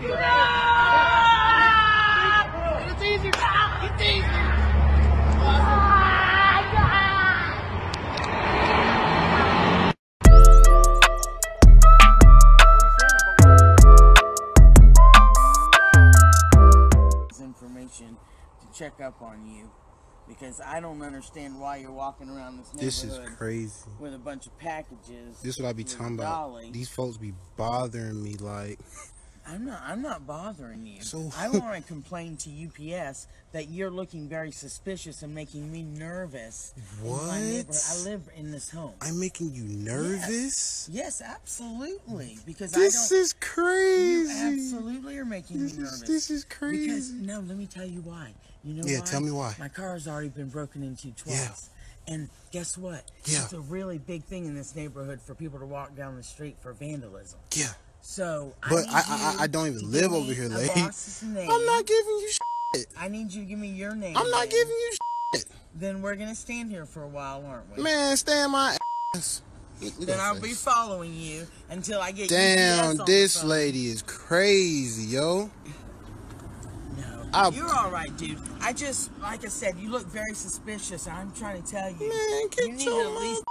It's easier. It's easier. Information to check up on you because I don't understand why you're walking around this neighborhood. This is crazy. With a bunch of packages. This is what I be talking about. These folks be bothering me like. I'm not bothering you. So I want to complain to UPS that you're looking very suspicious and making me nervous. What? I live in this home. I'm making you nervous? Yes, absolutely. Because this is crazy. You absolutely are making me nervous. This is crazy. Because no, let me tell you why. You know why? Yeah, tell me why. My car has already been broken into twice. Yeah. And guess what? Yeah. It's a really big thing in this neighborhood for people to walk down the street for vandalism. Yeah. So, but I don't even live over here, lady. I'm not giving you shit. I need you to give me your name. I'm not giving you shit. Then we're gonna stand here for a while, aren't we? Man, stand my ass. Then I'll be following you until I get. Damn, this lady is crazy, yo. No, you're all right, dude. I just, like I said, you look very suspicious. I'm trying to tell you. Man, get you need to at least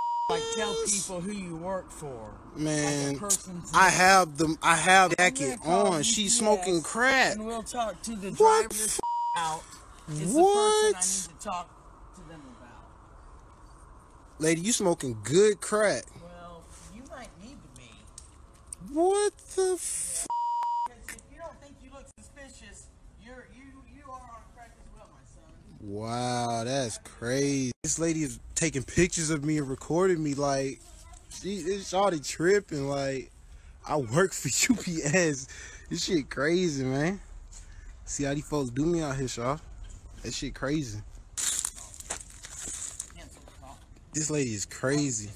tell people who you work for. Man, like I have the jacket on. She's smoking crack. And we'll talk to the driver this out. It's the person I need to talk to them about. Lady, you smoking good crack. Well, you might need to be. What the f? Because if you don't think you look suspicious, you are on crack as well, my son. Wow, that's crazy. This lady is taking pictures of me and recording me like it's already tripping. Like I work for UPS. This shit crazy, man. See how these folks do me out here, y'all. That shit crazy. This lady is crazy.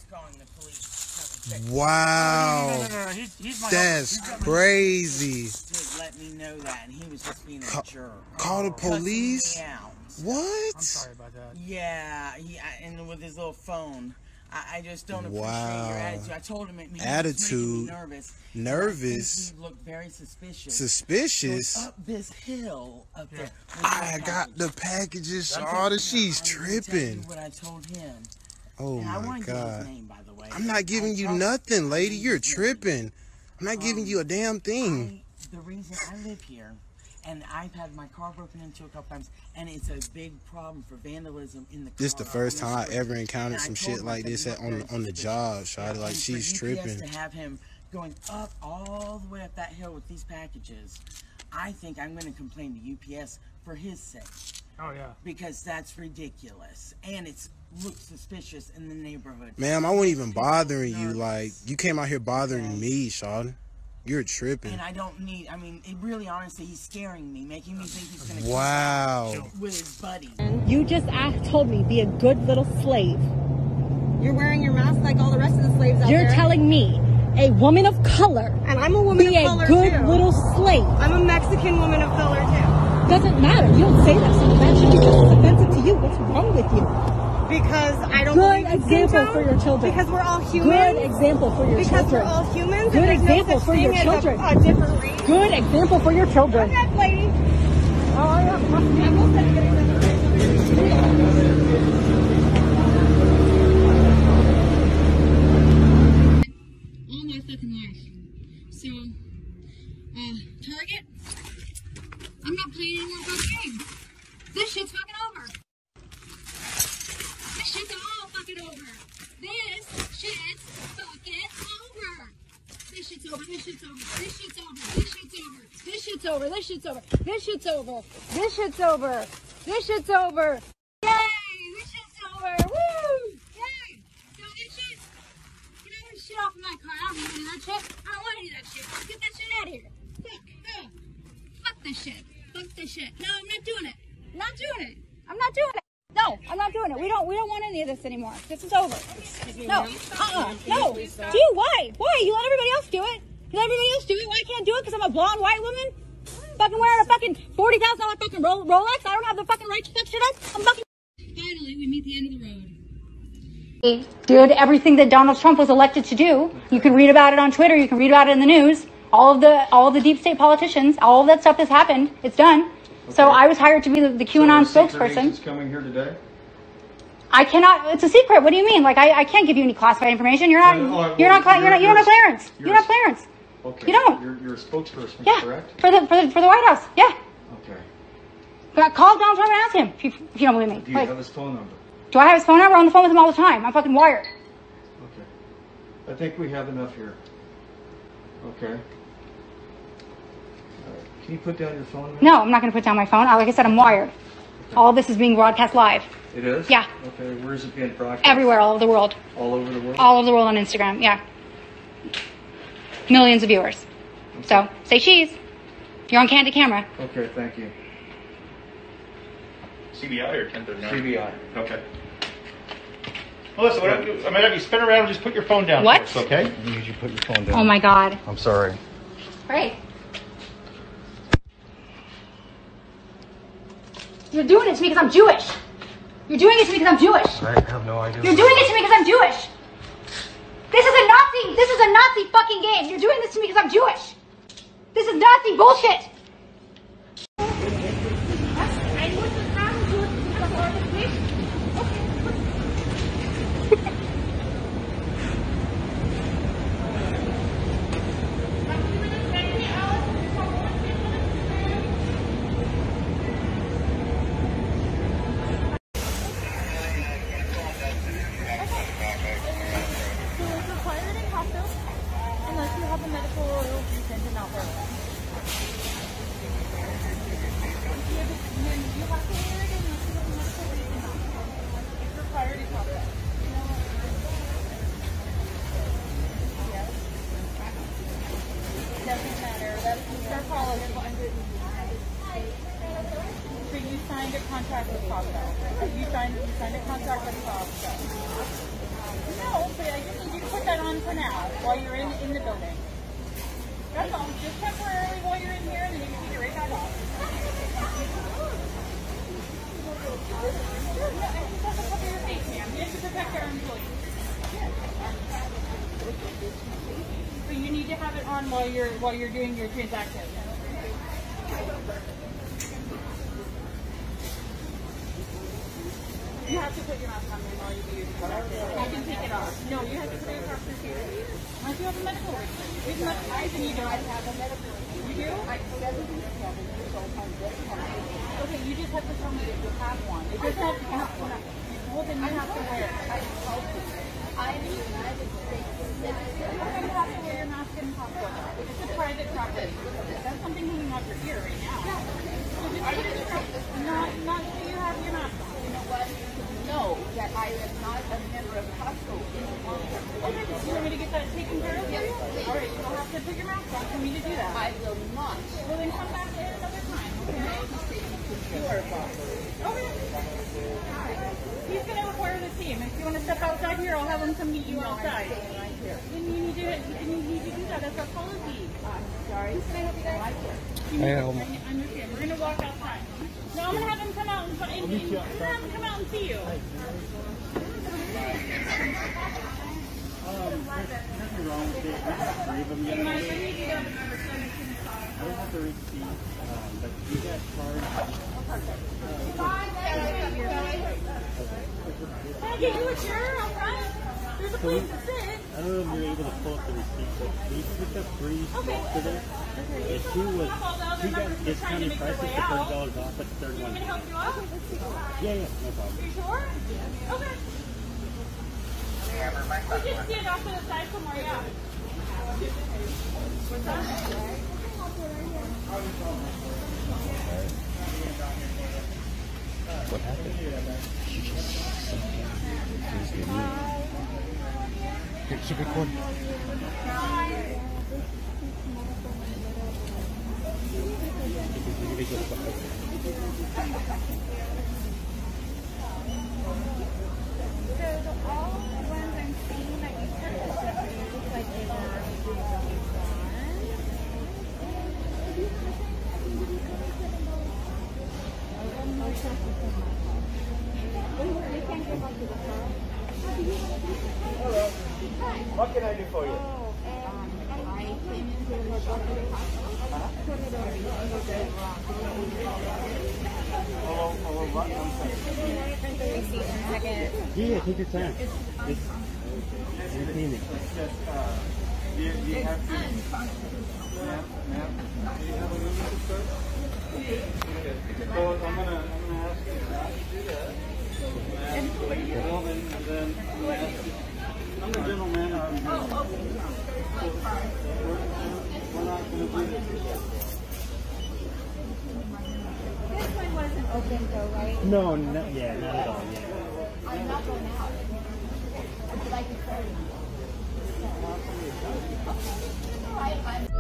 Wow. No. That's crazy. Let me know that, and he was just being a jerk. Call the police? What? I'm sorry about that. Yeah, and with his little phone. I just don't appreciate your attitude. I told him it made me nervous. He looked very suspicious. Suspicious? So up this hill up there. I got the packages, Shawty. She's tripping. What I told him. Oh and my God. His name, by the way. I'm not giving you nothing, lady. You're tripping. I'm not giving you a damn thing. The reason I live here, and I've had my car broken into a couple times, and it's a big problem for vandalism in the car. This is the first time I ever encountered some shit like this on the job, Shawty. Like she's tripping. To have him going up all the way up that hill with these packages, I think I'm going to complain to UPS for his sake. Oh yeah. Because that's ridiculous, and it looks suspicious in the neighborhood. Ma'am, I wasn't even bothering you. Like you came out here bothering me, Shawty. You're tripping. And I don't need, I mean, it really, honestly, he's scaring me, making me think he's going to kill with his buddy. You just told me, be a good little slave. You're wearing your mask like all the rest of the slaves out there. You're telling me, a woman of color, and I'm a woman of color, be a good little slave. I'm a Mexican woman of color, too. Doesn't matter. You don't say that, so that should be just as offensive to you. What's wrong with you? Because I don't Good example for your children. Because we're all humans. Good example for your children. Because we're all humans. Good example for your children. A different race. Good example for your children. Okay, lady. Oh, yeah. All my fucking life. So, Target, I'm not playing any more fucking games. This shit's fucking over. This shit's all fucking over. This shit's fucking over. This shit's over. This shit's over. This shit's over. This shit's over. This shit's over. This shit's over. This shit's over. This shit's over. This shit's over. Yay! This shit's over. Woo! Yay! So this shit, get all this shit off of my car. I don't want any of that shit. I don't want any of that shit. Get that shit out of here. Fuck this shit. Fuck this shit. No, I'm not doing it. I'm not doing it. I'm not doing it. No, I'm not doing it. We don't want any of this anymore. This is over. No. No. Gee, why? Why? You let everybody else do it. You let everybody else do it. Why I can't do it? Because I'm a blonde white woman? Fucking wearing a fucking $40,000 fucking Rolex. I don't have the fucking right to fuck shit up. I'm fucking. Finally, we meet the end of the road. Did everything that Donald Trump was elected to do. You can read about it on Twitter. You can read about it in the news. All of the deep state politicians, all of that stuff that's happened, it's done. Okay. So I was hired to be the QAnon spokesperson. Coming here today? I cannot. It's a secret. What do you mean? Like I can't give you any classified information. You don't have clearance. You don't have clearance. Okay. You don't. You're a spokesperson, yeah. Correct? For the White House. Yeah. Okay. Call Donald Trump and ask him if you don't believe me. Do you have his phone number? Do I have his phone number? I'm on the phone with him all the time. I'm fucking wired. Okay. I think we have enough here. Okay. Can you put down your phone number? No, I'm not going to put down my phone. Like I said, I'm wired. Okay. All of this is being broadcast live. It is? Yeah. Okay, where is it being broadcast? Everywhere, all over the world. All over the world? All over the world on Instagram, yeah. Millions of viewers. Okay. So, say cheese. You're on candid camera. Okay, thank you. CBI or 1039? CBI. Okay. Melissa, what I'm gonna have you spin around and just put your phone down what? first, okay? I need you to put your phone down. Oh my God. I'm sorry. Right. You're doing it to me because I'm Jewish. You're doing it to me because I'm Jewish. I have no idea. You're doing it to me because I'm Jewish. This is a Nazi fucking game. You're doing this to me because I'm Jewish. This is Nazi bullshit. Contract with Costco. You signed a contract with Costco. No, but I just need you to put that on for now while you're in the building. That's all. Just temporarily while you're in here, and then you can take it right back off. No, it doesn't cover your face, ma'am. You have to protect our employees. But you need to have it on while you're doing your transaction. You have to put your mask on while you do your transaction. You can take it off. No, you have to put it across your face. Unless you have a medical reason. If not, then you don't have a medical reason. You do? Okay, you just have to tell me that you have one. It does not have one. Well, then you have to wear it. I'm a United States citizen. Okay, you have to wear your mask in Costco. It's a private property. That's something hanging off your ear right now. So just put it across. Not so you have your mask on. You know what? Know that I am not a member of Costco any longer. Okay, you want me to get that taken care of? Yes, please. All right, you'll have to put your mask on for me to do that. I will not. Well, then come back in another time, okay? You are a boss. Okay. He's going to require the team. If you want to step outside here, I'll have him come meet you outside. Right here. Then you need to do that. That's our policy. I'm sorry. Who's going to help you guys? Right here. I understand. We're going to walk outside. No, I'm going to have him come out and see you. Nothing wrong with it. We have 3 of them yet. I don't have the receipt, but you got charged. Can I get you a chair out front? There's a place to sit. I don't know if you're able to pull up the receipt, but we picked up 3 today. And she got discounted prices for $30 off, but the third one. Can I help you out? Yeah, no problem. You sure? Okay. We just stand off to the side somewhere, yeah. What's that? What happened? She just said something. Here, keep recording. What can I do for you? I came in Yeah, take your time. It's entertaining. Do you have to? Ma'am? Do you have a limit to start? Okay. So I'm gonna ask you not to do that. I'm gonna ask the gentleman, and then I'm gonna ask you. I'm the general manager. Oh, okay. So we're not gonna do this. This one wasn't open though, right? No, yeah, not at all. Yeah. I'm not going out. Would you like to start? Alright, I'm